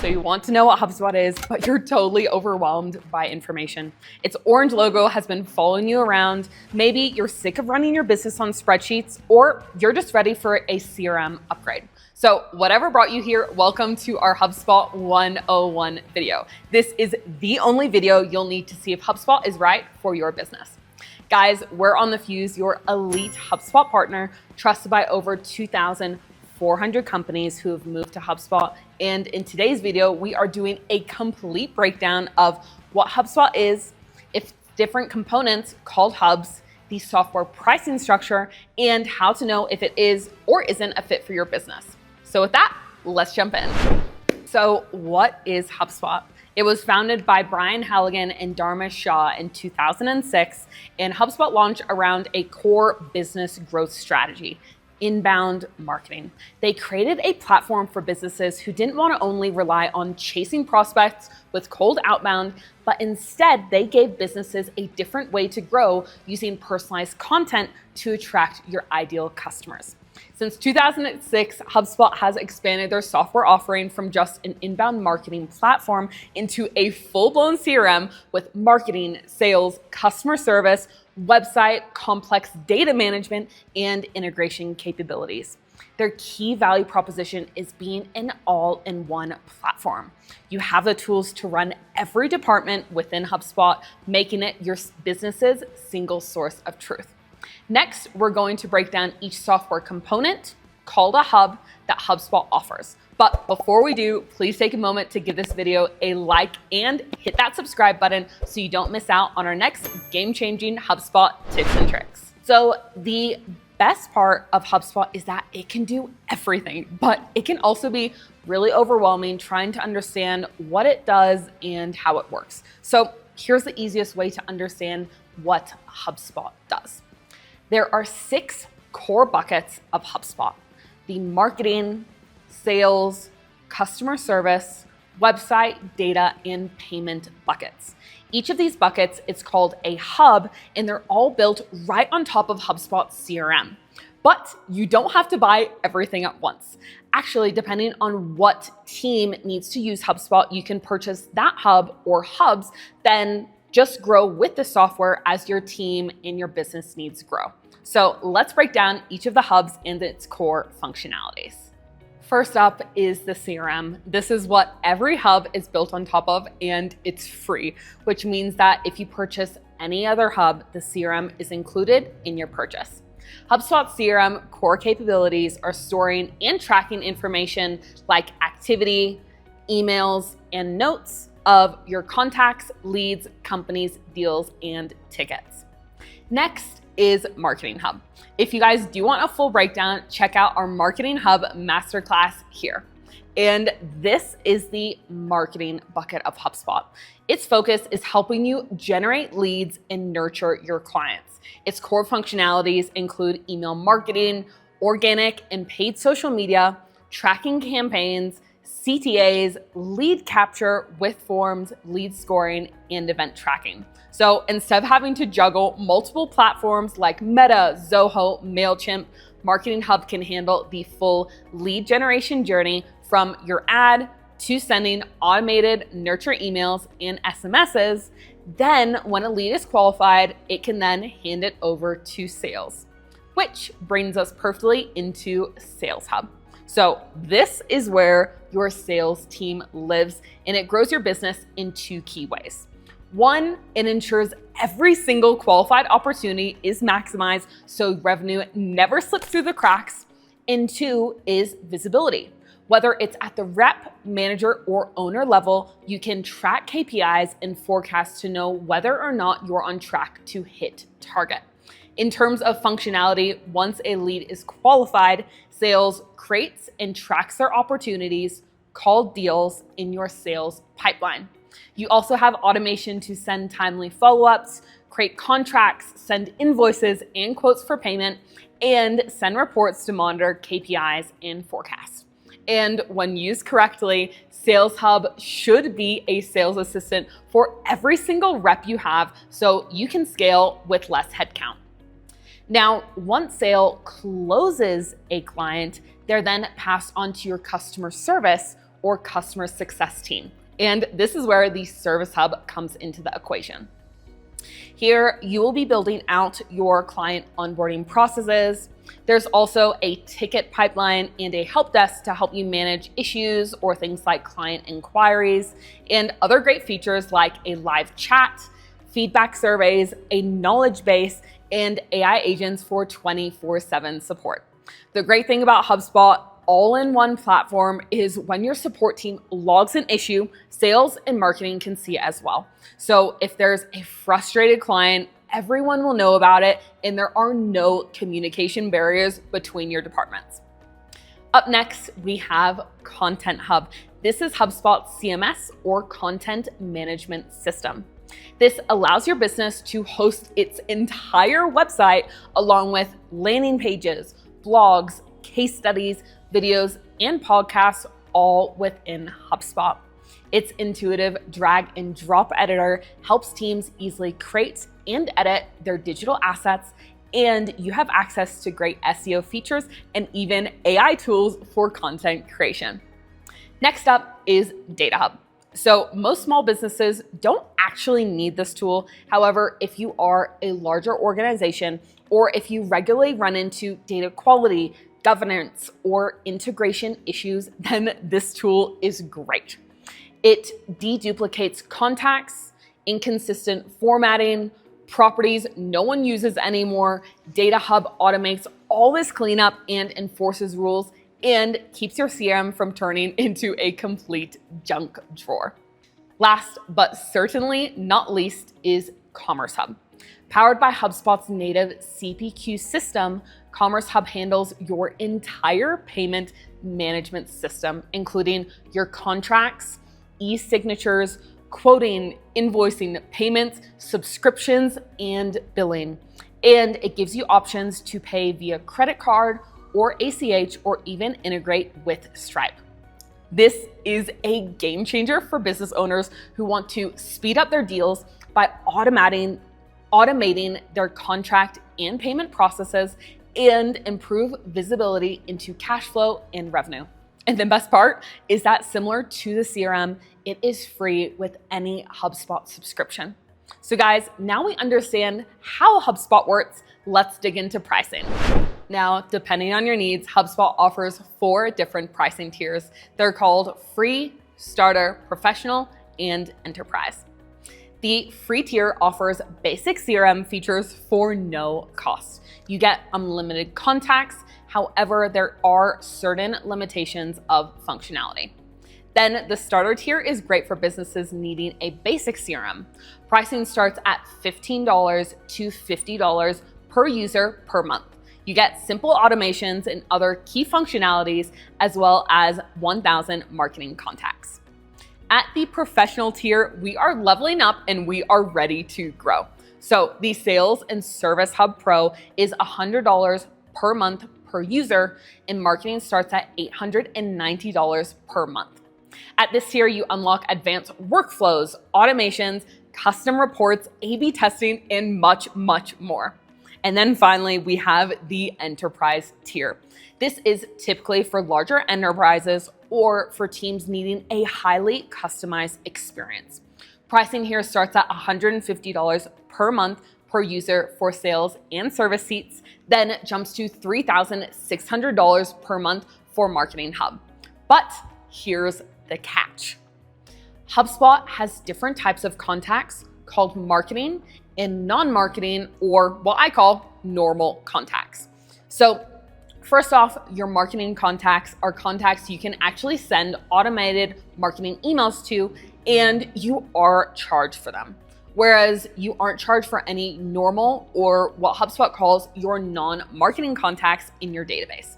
So you want to know what HubSpot is, but you're totally overwhelmed by information. Its orange logo has been following you around. Maybe you're sick of running your business on spreadsheets, or you're just ready for a CRM upgrade. So whatever brought you here, welcome to our HubSpot 101 video. This is the only video you'll need to see if HubSpot is right for your business. Guys, we're on the Fuse, your elite HubSpot partner, trusted by over 2,400 companies who have moved to HubSpot. And in today's video, we are doing a complete breakdown of what HubSpot is, its different components called hubs, the software pricing structure, and how to know if it is or isn't a fit for your business. So with that, let's jump in. So what is HubSpot? It was founded by Brian Halligan and Dharma Shah in 2006, and HubSpot launched around a core business growth strategy: inbound marketing. They created a platform for businesses who didn't want to only rely on chasing prospects with cold outbound, but instead they gave businesses a different way to grow using personalized content to attract your ideal customers. Since 2006, HubSpot has expanded their software offering from just an inbound marketing platform into a full-blown CRM with marketing, sales, customer service, website, complex data management, and integration capabilities. Their key value proposition is being an all-in-one platform. You have the tools to run every department within HubSpot, making it your business's single source of truth. Next, we're going to break down each software component called a hub that HubSpot offers. But before we do, please take a moment to give this video a like and hit that subscribe button so you don't miss out on our next game-changing HubSpot tips and tricks. So the best part of HubSpot is that it can do everything, but it can also be really overwhelming trying to understand what it does and how it works. So here's the easiest way to understand what HubSpot does. There are 6 core buckets of HubSpot: the marketing, sales, customer service, website, data, and payment buckets. Each of these buckets is called a hub, and they're all built right on top of HubSpot's CRM. But you don't have to buy everything at once. Actually, depending on what team needs to use HubSpot, you can purchase that hub or hubs, then just grow with the software as your team and your business needs grow. So let's break down each of the hubs and its core functionalities. First up is the CRM. This is what every hub is built on top of, and it's free, which means that if you purchase any other hub, the CRM is included in your purchase. HubSpot CRM core capabilities are storing and tracking information like activity, emails, and notes of your contacts, leads, companies, deals, and tickets. Next is Marketing Hub. If you guys do want a full breakdown, check out our Marketing Hub masterclass here. And this is the marketing bucket of HubSpot. Its focus is helping you generate leads and nurture your clients. Its core functionalities include email marketing, organic and paid social media, tracking campaigns, CTAs, lead capture with forms, lead scoring, and event tracking. So instead of having to juggle multiple platforms like Meta, Zoho, MailChimp, Marketing Hub can handle the full lead generation journey from your ad to sending automated nurture emails and SMSs. Then when a lead is qualified, it can then hand it over to sales, which brings us perfectly into Sales Hub. So this is where your sales team lives, and it grows your business in 2 key ways. 1, it ensures every single qualified opportunity is maximized so revenue never slips through the cracks. And 2 is visibility. Whether it's at the rep, manager, or owner level, you can track KPIs and forecast to know whether or not you're on track to hit target. In terms of functionality, once a lead is qualified, sales creates and tracks their opportunities, called deals, in your sales pipeline. You also have automation to send timely follow-ups, create contracts, send invoices and quotes for payment, and send reports to monitor KPIs and forecasts. And when used correctly, Sales Hub should be a sales assistant for every single rep you have so you can scale with less headcount. Now, once sale closes a client, they're then passed on to your customer service or customer success team. And this is where the Service Hub comes into the equation. Here, you will be building out your client onboarding processes. There's also a ticket pipeline and a help desk to help you manage issues or things like client inquiries, and other great features like a live chat, feedback surveys, a knowledge base, and AI agents for 24/7 support. The great thing about HubSpot all-in-one platform is when your support team logs an issue, sales and marketing can see it as well. So if there's a frustrated client, everyone will know about it, and there are no communication barriers between your departments. Up next, we have Content Hub. This is HubSpot's CMS or content management system. This allows your business to host its entire website along with landing pages, blogs, case studies, videos, and podcasts all within HubSpot. Its intuitive drag and drop editor helps teams easily create and edit their digital assets, and you have access to great SEO features and even AI tools for content creation. Next up is Data Hub. So most small businesses don't actually need this tool. However, if you are a larger organization or if you regularly run into data quality, governance, or integration issues, then this tool is great. It deduplicates contacts, inconsistent formatting, properties no one uses anymore. Data Hub automates all this cleanup and enforces rules and keeps your CRM from turning into a complete junk drawer. Last but certainly not least is Commerce Hub. Powered by HubSpot's native CPQ system, Commerce Hub handles your entire payment management system, including your contracts, e-signatures, quoting, invoicing, payments, subscriptions, and billing. And it gives you options to pay via credit card or ACH or even integrate with Stripe. This is a game changer for business owners who want to speed up their deals by automating their contract and payment processes and improve visibility into cash flow and revenue. And the best part is that similar to the CRM, it is free with any HubSpot subscription. So guys, now we understand how HubSpot works. Let's dig into pricing. Now, depending on your needs, HubSpot offers 4 different pricing tiers. They're called Free, Starter, Professional, and Enterprise. The free tier offers basic CRM features for no cost. You get unlimited contacts. However, there are certain limitations of functionality. Then the starter tier is great for businesses needing a basic CRM. Pricing starts at $15 to $50 per user per month. You get simple automations and other key functionalities, as well as 1,000 marketing contacts. At the professional tier, we are leveling up and we are ready to grow. So the Sales and Service Hub Pro is $100 per month per user, and marketing starts at $890 per month. At this tier, you unlock advanced workflows, automations, custom reports, A/B testing, and much, much more. And then finally, we have the Enterprise tier. This is typically for larger enterprises or for teams needing a highly customized experience. Pricing here starts at $150 per month per user for sales and service seats, then jumps to $3,600 per month for Marketing Hub. But here's the catch. HubSpot has different types of contacts called marketing and non-marketing, or what I call normal contacts. So first off, your marketing contacts are contacts you can actually send automated marketing emails to, and you are charged for them. Whereas you aren't charged for any normal or what HubSpot calls your non-marketing contacts in your database.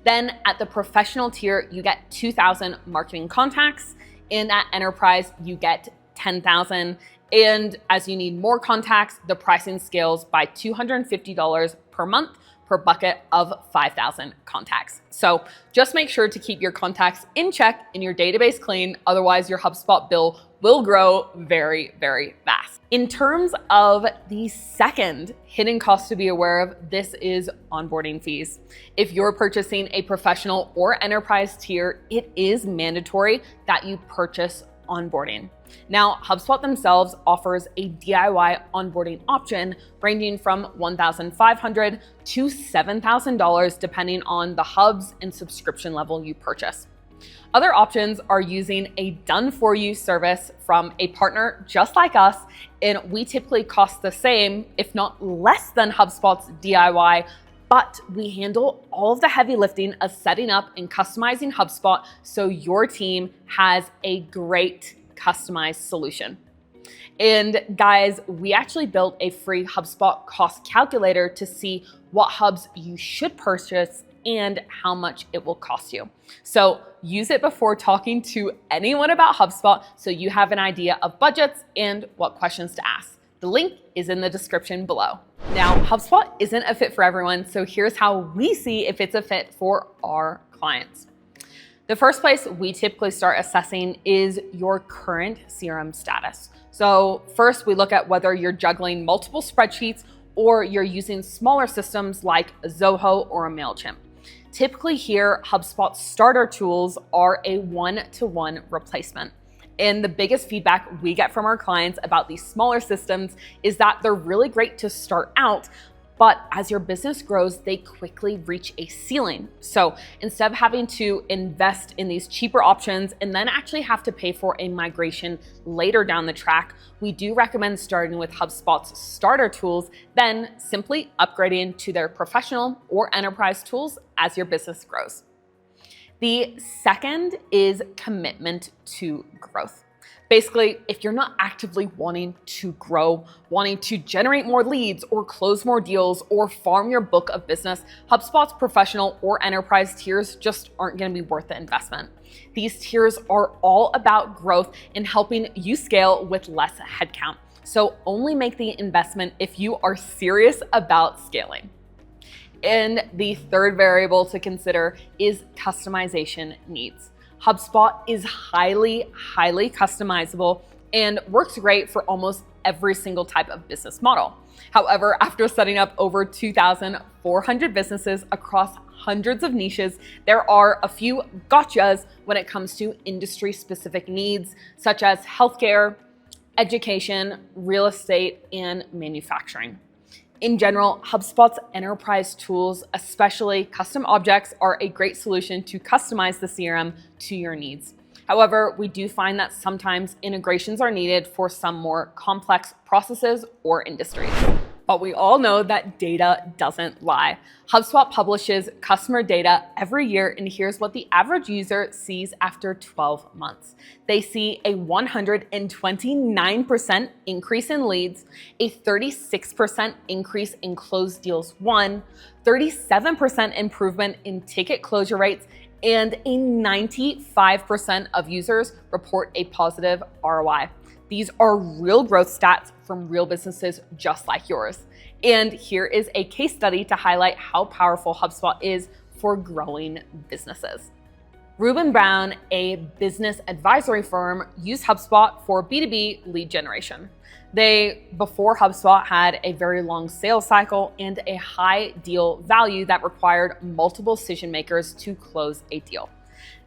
Then at the professional tier, you get 2,000 marketing contacts, and at enterprise, you get 10,000. And as you need more contacts, the pricing scales by $250 per month per bucket of 5,000 contacts. So just make sure to keep your contacts in check and your database clean. Otherwise, your HubSpot bill will grow very, very fast. In terms of the second hidden cost to be aware of, this is onboarding fees. If you're purchasing a professional or enterprise tier, it is mandatory that you purchase onboarding. Now, HubSpot themselves offers a DIY onboarding option ranging from $1,500 to $7,000 depending on the hubs and subscription level you purchase. Other options are using a done-for-you service from a partner just like us, and we typically cost the same, if not less than HubSpot's DIY, but we handle all of the heavy lifting of setting up and customizing HubSpot so your team has a great customized solution. And guys, we actually built a free HubSpot cost calculator to see what hubs you should purchase and how much it will cost you. So use it before talking to anyone about HubSpot so you have an idea of budgets and what questions to ask. The link is in the description below. Now, HubSpot isn't a fit for everyone, so here's how we see if it's a fit for our clients. The first place we typically start assessing is your current CRM status. So first, we look at whether you're juggling multiple spreadsheets or you're using smaller systems like Zoho or a MailChimp. Typically here, HubSpot starter tools are a one-to-one replacement. And the biggest feedback we get from our clients about these smaller systems is that they're really great to start out, but as your business grows, they quickly reach a ceiling. So instead of having to invest in these cheaper options and then actually have to pay for a migration later down the track, we do recommend starting with HubSpot's starter tools, then simply upgrading to their professional or enterprise tools as your business grows. The second is commitment to growth. Basically, if you're not actively wanting to grow, wanting to generate more leads or close more deals or farm your book of business, HubSpot's professional or enterprise tiers just aren't going to be worth the investment. These tiers are all about growth and helping you scale with less headcount. So only make the investment if you are serious about scaling. And the third variable to consider is customization needs. HubSpot is highly customizable and works great for almost every single type of business model. However, after setting up over 2,400 businesses across hundreds of niches, there are a few gotchas when it comes to industry-specific needs, such as healthcare, education, real estate, and manufacturing. In general, HubSpot's enterprise tools, especially custom objects, are a great solution to customize the CRM to your needs. However, we do find that sometimes integrations are needed for some more complex processes or industries. But we all know that data doesn't lie. HubSpot publishes customer data every year, and here's what the average user sees after 12 months. They see a 129% increase in leads, a 36% increase in closed deals won, 37% improvement in ticket closure rates, and a 95% of users report a positive ROI. These are real growth stats from real businesses just like yours. And here is a case study to highlight how powerful HubSpot is for growing businesses. Reuben Brown, a business advisory firm, used HubSpot for B2B lead generation. They, before HubSpot, had a very long sales cycle and a high deal value that required multiple decision makers to close a deal.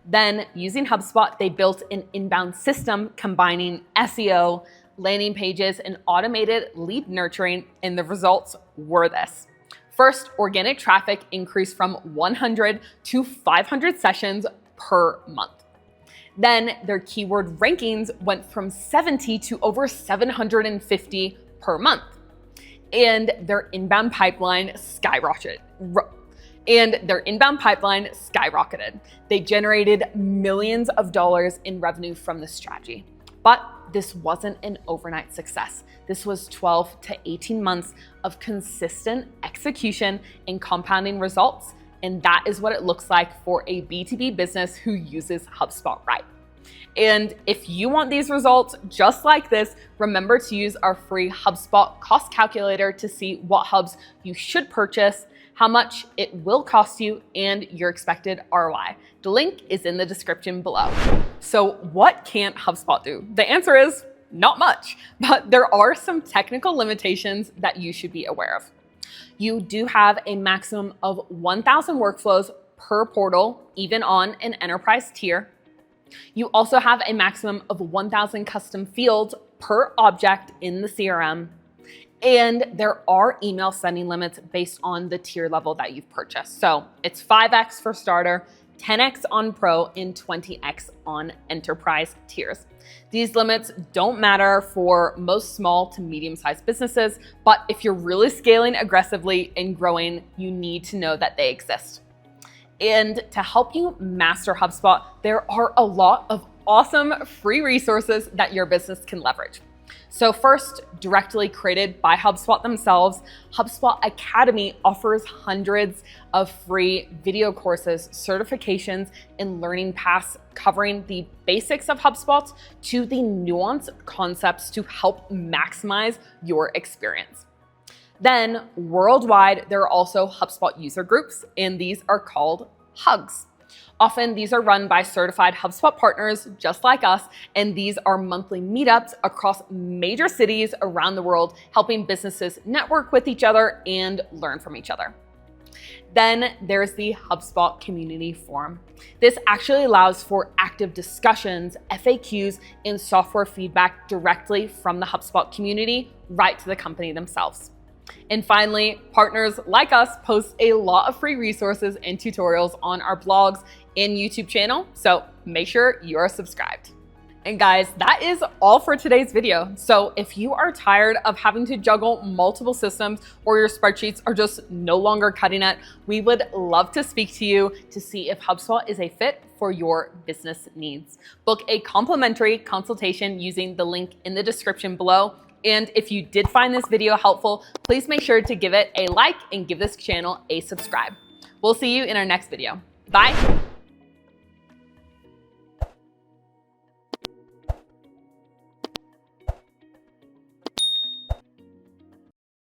Then, using HubSpot, they built an inbound system combining SEO, landing pages, and automated lead nurturing, and the results were this. First, organic traffic increased from 100 to 500 sessions per month. Then their keyword rankings went from 70 to over 750 per month. And their inbound pipeline skyrocketed. They generated millions of dollars in revenue from this strategy. But this wasn't an overnight success. This was 12 to 18 months of consistent execution and compounding results. And that is what it looks like for a B2B business who uses HubSpot right. And if you want these results just like this, remember to use our free HubSpot cost calculator to see what hubs you should purchase, how much it will cost you, and your expected ROI. The link is in the description below. So what can't HubSpot do? The answer is not much, but there are some technical limitations that you should be aware of. You do have a maximum of 1,000 workflows per portal, even on an enterprise tier. You also have a maximum of 1,000 custom fields per object in the CRM. And there are email sending limits based on the tier level that you've purchased. So it's 5x for starter, 10x on pro, and 20x on enterprise tiers. These limits don't matter for most small to medium-sized businesses, but if you're really scaling aggressively and growing, you need to know that they exist. And to help you master HubSpot, there are a lot of awesome free resources that your business can leverage. So first, directly created by HubSpot themselves, HubSpot Academy offers hundreds of free video courses, certifications, and learning paths covering the basics of HubSpot to the nuanced concepts to help maximize your experience. Then worldwide, there are also HubSpot user groups, and these are called Hugs. Often these are run by certified HubSpot partners just like us, and these are monthly meetups across major cities around the world, helping businesses network with each other and learn from each other. Then there's the HubSpot Community Forum. This actually allows for active discussions, FAQs, and software feedback directly from the HubSpot community right to the company themselves. And finally, partners like us post a lot of free resources and tutorials on our blogs and YouTube channel, so make sure you are subscribed. And guys, that is all for today's video. So if you are tired of having to juggle multiple systems or your spreadsheets are just no longer cutting it, we would love to speak to you to see if HubSpot is a fit for your business needs. Book a complimentary consultation using the link in the description below. And if you did find this video helpful, please make sure to give it a like and give this channel a subscribe. We'll see you in our next video. Bye.